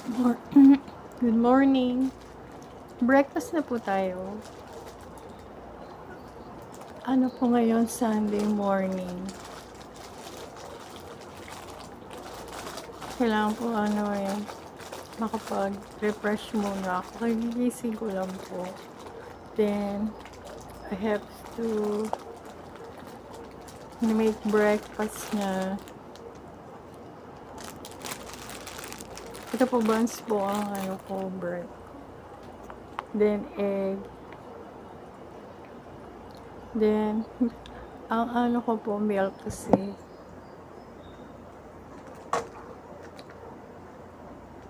Good morning. Breakfast na po tayo. Ano po ngayon, Sunday morning. Kailangan po makapag-refresh muna ako. Kagigising ko lang po. Then, I have to make breakfast niya. Ito po, buns po ang bread. Then, egg. Then, ang ko po, milk kasi.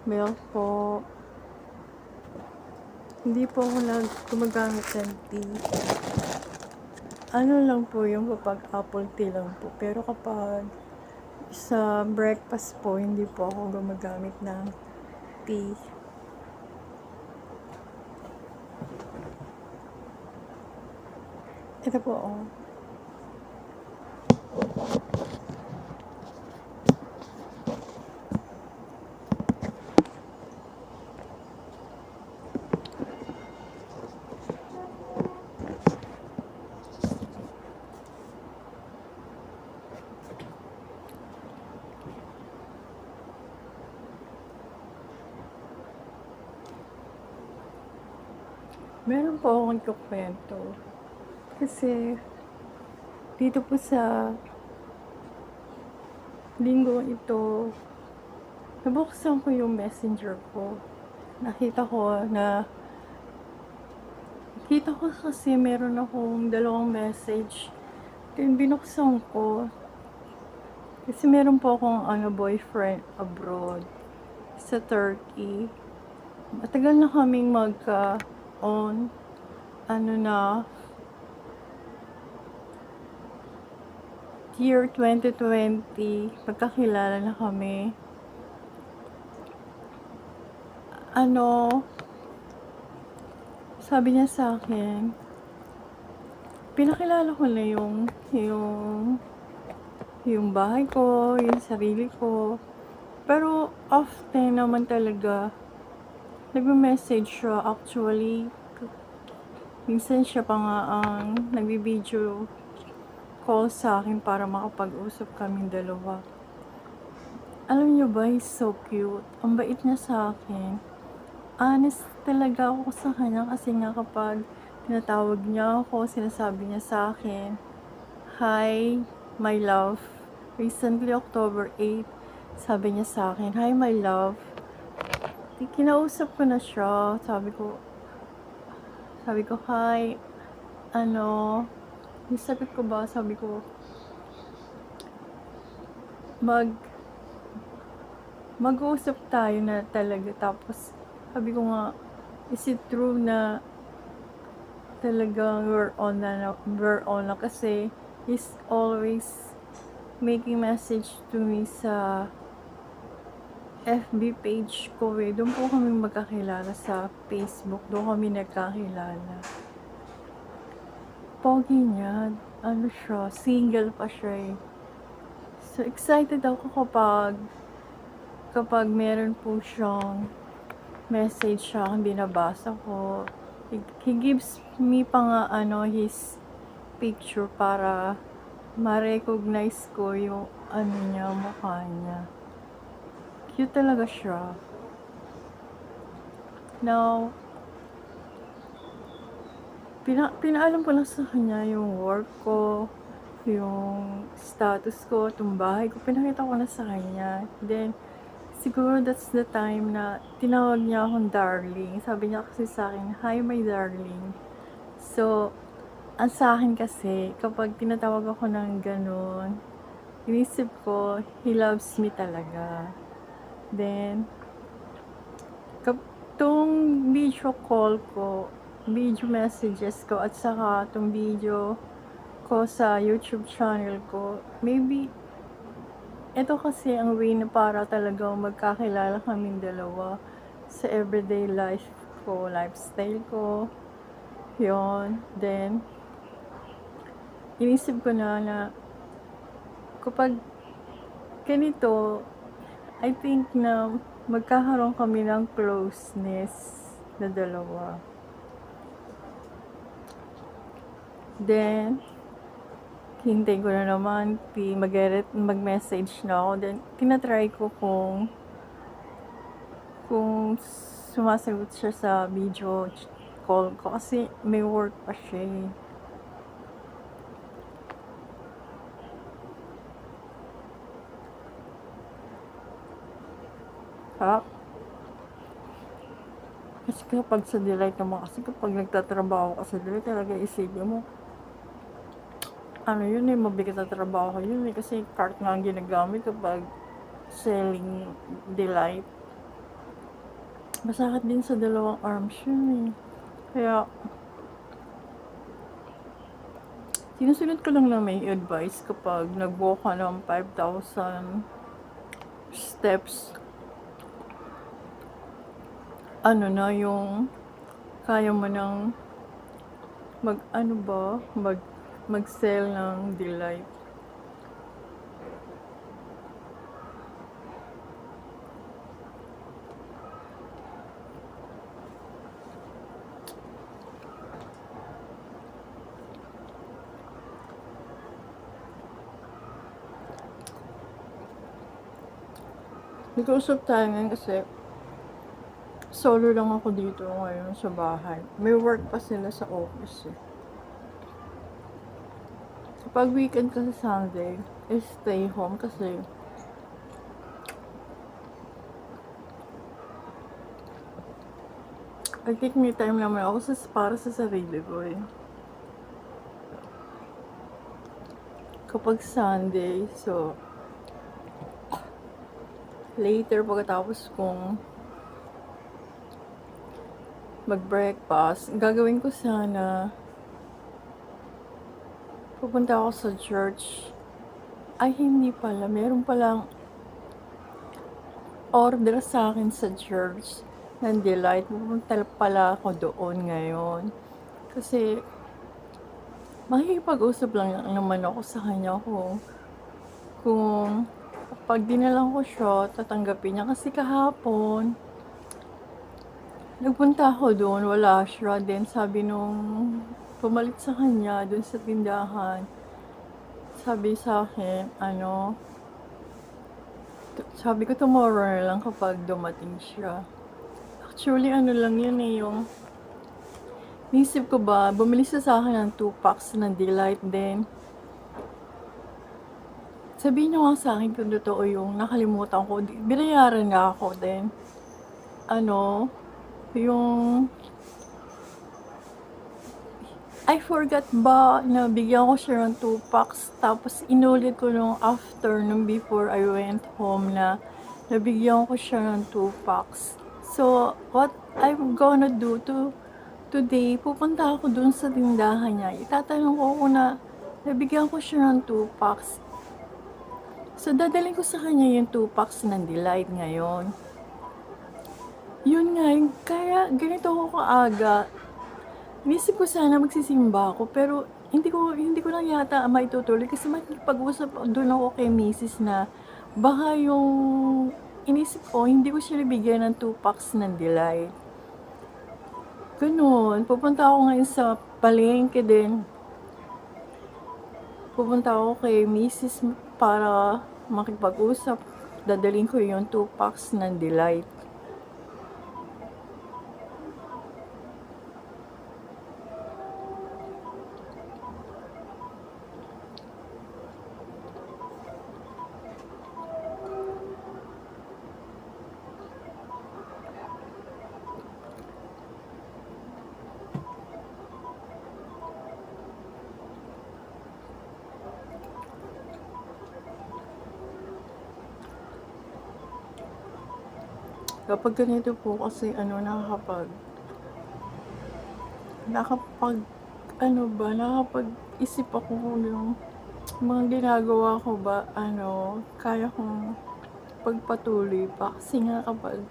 Milk po. Hindi po ako gumagamit ng tea. Ano lang po yung kapag apple tea lang po. Pero kapag sa breakfast po, hindi po ako gumagamit ng tea. Ito po, oh. Meron po akong kukwento. Kasi, dito po sa linggo ito, nabuksan ko yung messenger ko. Nakita ko kasi meron akong 2 message. Then, binuksan ko. Kasi meron po akong boyfriend abroad sa Turkey. Matagal na kaming magka-on. Year 2020, pagkakilala na kami. Sabi niya sa akin, pinakilala ko na yung bahay ko, yung sarili ko. Pero often naman talaga, nagme-message siya. Actually, minsan siya pa nga ang nagbi-video call sa akin para makapag-usap kaming dalawa. Alam niyo ba, he's so cute. Ang bait niya sa akin. Honest talaga ako sa kanya kasi nga kapag tinatawag niya ako, sinasabi niya sa akin, "Hi, my love." Recently, October 8, sabi niya sa akin, "Hi, my love." Kinausap ko na siya. Sabi ko, "Hi, yung sagot ko ba, sabi ko, mag-uusap tayo na talaga." Tapos, sabi ko nga, is it true na talagang we're on na kasi he's always making message to me sa FB page ko Doon po kami magkakilala sa Facebook. Doon kami nagkakilala. Pogi niya. Siya, single pa siya eh. So, excited ako kapag meron po siyang message siya, binabasa ko. He gives me pa nga his picture para ma-recognize ko yung mukha niya. Cute talaga siya. Now, pinaalam ko lang sa kanya yung work ko, yung status ko, itong bahay ko. Pinakita ko na sa kanya. Then, siguro that's the time na tinawag niya akong darling. Sabi niya kasi sa akin, "Hi, my darling." So, ang sa akin kasi, kapag tinatawag ako ng ganun, inisip ko, he loves me talaga. Then, tong video call ko, video messages ko, at saka tong video ko sa YouTube channel ko, maybe, ito kasi ang way na para talaga magkakilala kaming dalawa sa everyday life ko, lifestyle ko. Yun. Then, inisip ko na kapag ganito, I think na magkakaroon kami ng closeness na dalawa. Then, hintayin ko na naman, mag-message na ako. Then, tinatry ko kung sumasagot siya sa video call ko kasi may work pa siya eh. Ha? Kasi kapag sa Delight naman, kasi kapag nagtatrabaho ka sa Delight, talaga isipin mo, ano yun eh, mabigat na trabaho yun eh, kasi cart nga ang ginagamit kapag selling Delight. Masakit din sa dalawang arms yun eh. Kaya, sinusunod ko lang na may advice kapag nag-walk ka ng 5,000 steps. Ano na yung kaya mo nang mag-sell ng Delight. Nag-uusap tayo ngayon kasi solo lang ako dito ngayon sa bahay. May work pa sila sa office eh. Kapag weekend kasi Sunday, stay home kasi I think me time naman ako para sa sarili ko eh. Kapag Sunday, so later pagkatapos kong mag-breakfast, gagawin ko sana pupunta ako sa church. Ay hindi pala, meron palang order sa akin sa church ng Delight. Pupunta pala ako doon ngayon kasi makikipag-usap lang naman ako sa kanya kung pag dinalang ko siya, tatanggapin niya. Kasi kahapon, nagpunta ako doon, wala siya. Then sabi nung pumalit sa kanya doon sa tindahan, sabi sa akin, sabi ko tomorrow na lang kapag dumating siya. Actually, ano lang yun eh, yung nisip ko ba, bumili siya sa akin ng 2 packs ng Delight din. Sabihin niyo nga sa akin kung totoo yung nakalimutan ko. Binayaran nga ako din. Yung I forgot ba na bigyan ko siya ng 2 packs. Tapos inulit ko nung after, nung before I went home na nabigyan ko siya ng 2 packs. So, what I'm gonna do today, pupunta ako dun sa tindahan niya. Itatanong ko kung nabigyan ko siya ng 2 packs. So, dadalhin ko sa kanya yung 2 packs ng Delight ngayon. Yun nga, kaya ganito ako kaaga. Inisip ko sana magsisimba ako, pero hindi ko lang yata maitutuloy kasi makikipag-usap doon ako kay Mrs. na baka yung inisip ko, hindi ko siya nabigyan ng 2 packs ng Delight. Ganun, pupunta ako ngayon sa palengke din. Pupunta ako kay Mrs. para makipag-usap. Dadalhin ko yung 2 packs ng Delight. Kapag ganito po kasi nakapag-isip ako kung yung mga ginagawa ko ba, kaya kong pagpatuloy pa. Kasi nga kapag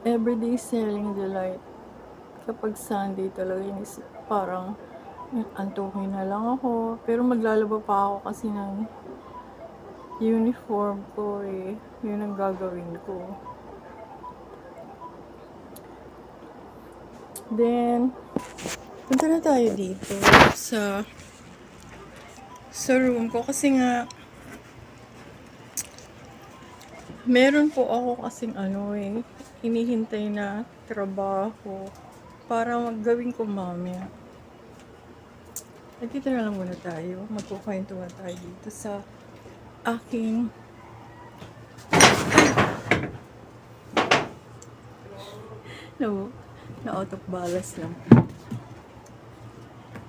everyday selling Delight, kapag Sunday talaga inisip, parang antukin na lang ako. Pero maglalaba pa ako kasi uniform ko eh. Yun ang gagawin ko. Then, punta na tayo dito sa room ko kasi nga meron po ako kasing hinihintay na trabaho para maggawin ko mamaya. At dito na lang muna tayo. Magkukwentuhan tayo dito sa aking na out of balance lang.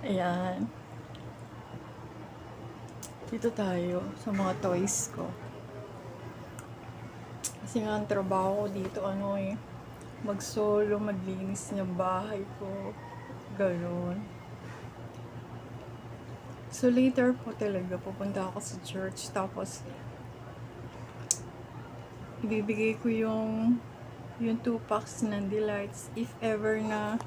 Ayan. Dito tayo sa mga toys ko. Kasi nga ang trabaho ko dito mag-solo, maglinis ng bahay ko. Ganon. So later po talaga pupunta ako sa church tapos ibibigay ko yung 2 packs ng delights if ever na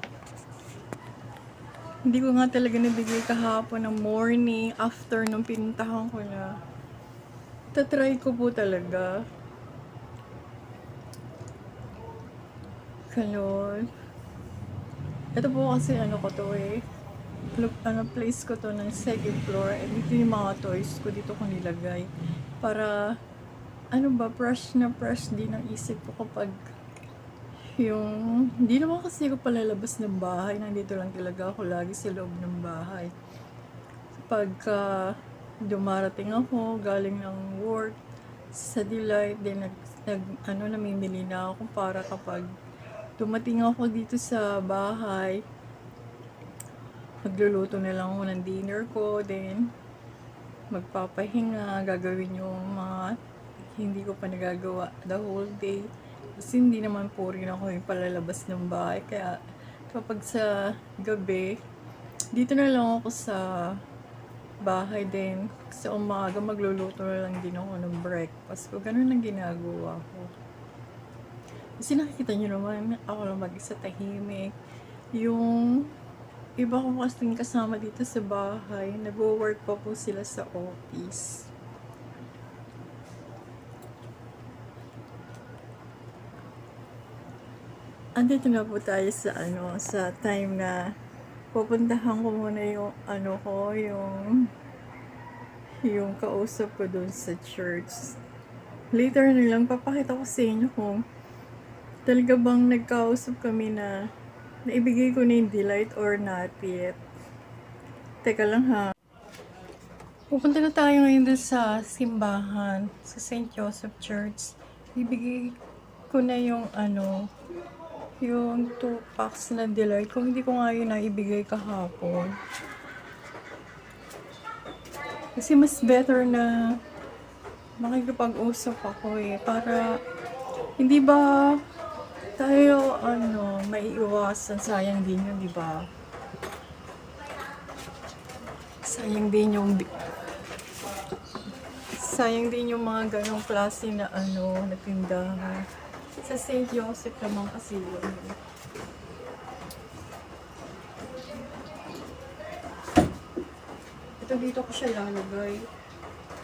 hindi ko nga talaga nabigay kahapon ng morning after nung pinuntahan ko na. Tatry ko po talaga. Ganon. Ito po kasi ko to place ko to ng second floor and ito yung mga toys ko dito ko nilagay para fresh na fresh din ang isip ko kapag hindi naman kasi ako palalabas ng bahay, nandito lang talaga ako lagi sa loob ng bahay. Pagka dumarating ako galing ng work sa Delight, then namimili na ako para kapag dumating ako dito sa bahay, magluluto na lang ako ng dinner ko, then magpapahinga, gagawin yung mga hindi ko pa nagagawa the whole day. Kasi hindi naman po rin ako yung palalabas ng bahay. Kaya kapag sa gabi, dito na lang ako sa bahay din. Sa umaga, magluluto na lang din ako ng breakfast ko. Ganun ang ginagawa ko. Kasi nakikita nyo naman, ako lang mag-isa tahimik. Yung iba ko kasing kasama dito sa bahay, nag-work pa po sila sa office. Andito na po tayo sa time na pupuntahan ko muna yung kausap ko dun sa church. Later na lang, papakita ko sa inyo kung talaga bang nagkausap kami na naibigay ko na yung delight or not yet. Teka lang ha. Pupunta na tayo ngayon dun sa simbahan, sa St. Joseph Church. Ibigay ko na yung 2 packs na delight. Kung hindi ko nga yun naibigay kahapon. Kasi mas better na makikipag-usap ako para hindi ba tayo maiiwasan, sayang din yun, di ba? Sayang din yung mga ganong klase na na tindahan. Sa St. Joseph naman kasi yun. Ito dito ko siya lalagay.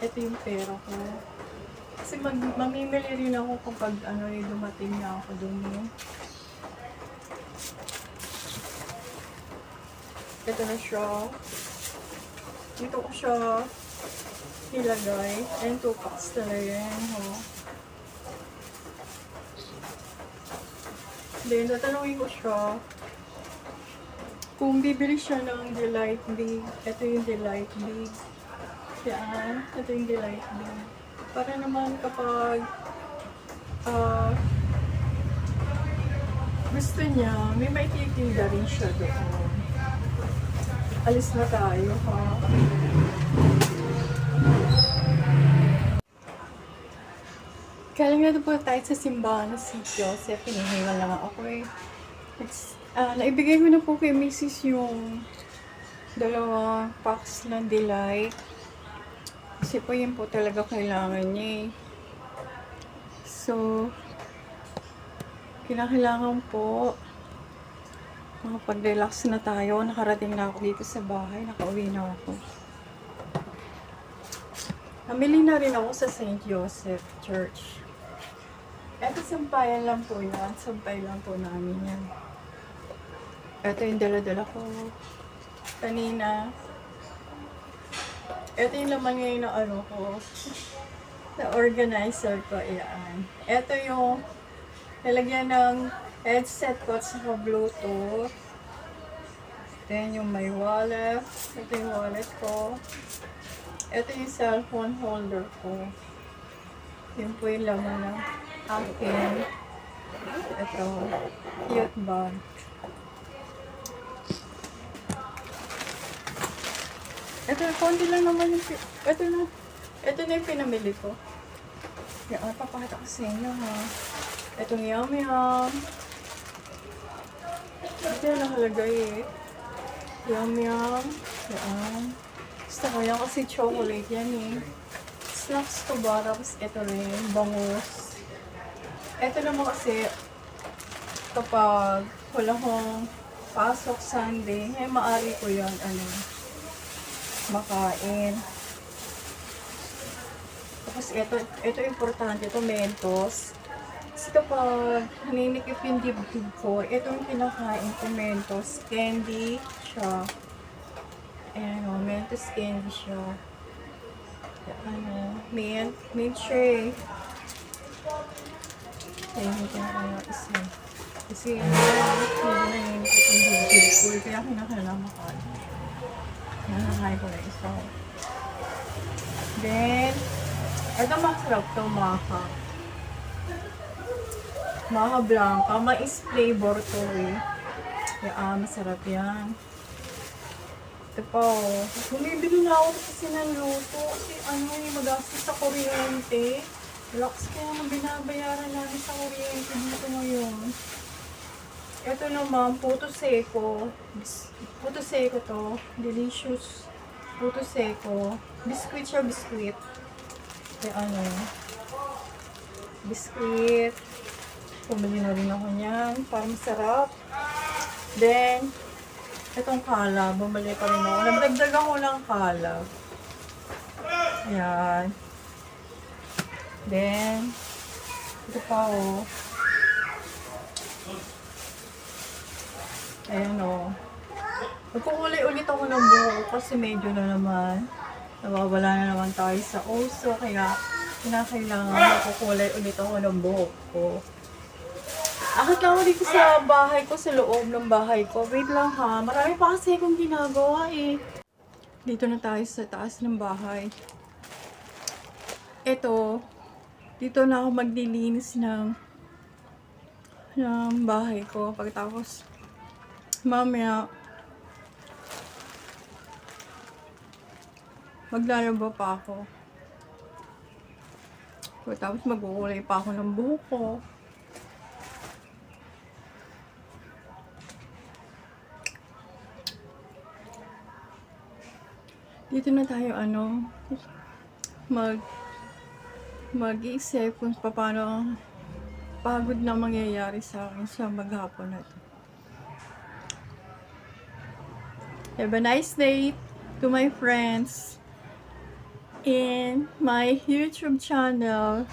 Ito yung pera ko. Kasi mamimili rin ako kapag dumating na ako dun. Ito na siya. Dito ko siya ilagay. And 2 packs talaga yan. Then, tatanungin ko siya kung bibili siya ng Delight Big. Ito yung Delight Big. Yan. Ito yung Delight Big. Para naman kapag gusto niya, may maititinda rin siya doon. Alis na tayo, ha? Galing na po tayo sa simbahan ng St. Joseph. Hinihingal lang ako naibigay ko na po kay Mrs. yung 2 packs ng Delight. Kasi po yun po talaga kailangan niya So, kinakailangan po makapag-relax na tayo. Nakarating na ako dito sa bahay. Nakauwi na ako. Namili na rin ako sa St. Joseph Church. Eto, sampayan lang po yan. Sampay lang po namin yan. Eto yung dala-dala ko kanina. Eto yung laman ngayon na ano ko. Na organizer ko. Ayan. Eto yung lalagyan ng headset ko at saka Bluetooth. Then yung may wallet. Ito yung wallet ko. Ito yung cellphone holder ko. Yun po yung laman ng akin. Ito. Cute bag. Ito, konti lang naman yung... Ito na yung pinamili ko. Yan, papakita ko sa inyo ha. Itong Yum Yum. Ito yung nakalagay eh. Yum Yum. Yan. Gusto ko yan kasi chocolate yan eh. Snacks ko ba? Tapos ito rin. Bangus. Ito naman kasi kapag wala kong pasok Sunday, ay maaari ko yan makain. Tapos ito importante. Ito Mentos. Kasi kapag naninikip yung dibdib ko, ito yung kinakain ko Mentos. Candy siya. Ayan o, Mentos candy siya. Mint shake. Ayan, hindi na kaya isa. Kasi hindi na naninikip yung dibdib ko. Kaya kinakailangan makain. Nakakain ko na isa. Then, ito masarap to, maha. Maha Blanca. Mais flavor to eh. Kaya masarap yan. Ito pa oh. Bumibili na ako kasi ng luto. Kasi magastos sa kuryente. Relax kaya ang binabayaran namin sa kuryente dito ngayon. Ito naman, puto seco. Puto seco to. Delicious. Puto seco. Biscuit siya, biscuit. Kaya biscuit. Pumili na rin ako niyan. Para masarap. Then, itong kalab. Bumili pa rin ako. Nagdagdag ako ng kalab. Ayan. Then, ito pa oh. Ayan oh. Magkukulay ulit ako ng buhok kasi medyo na naman. Nawawala na naman tayo sa uso. Kaya, kinakailangan magkukulay ulit ako ng buhok ko. Akit lang ako dito sa bahay ko, sa loob ng bahay ko. Wait lang ha. Marami pa kasi akong ginagawa eh. Dito na tayo sa taas ng bahay. Ito. Dito na ako maglilinis ng bahay ko. Pagkatapos, mamaya, maglalaba pa ako. Pagkatapos, magkukulay pa ako ng buhok ko. Dito na tayo mag-iisip kung paano pagod na mangyayari sa akin sa maghapon na ito. Have a nice day to my friends in my YouTube channel.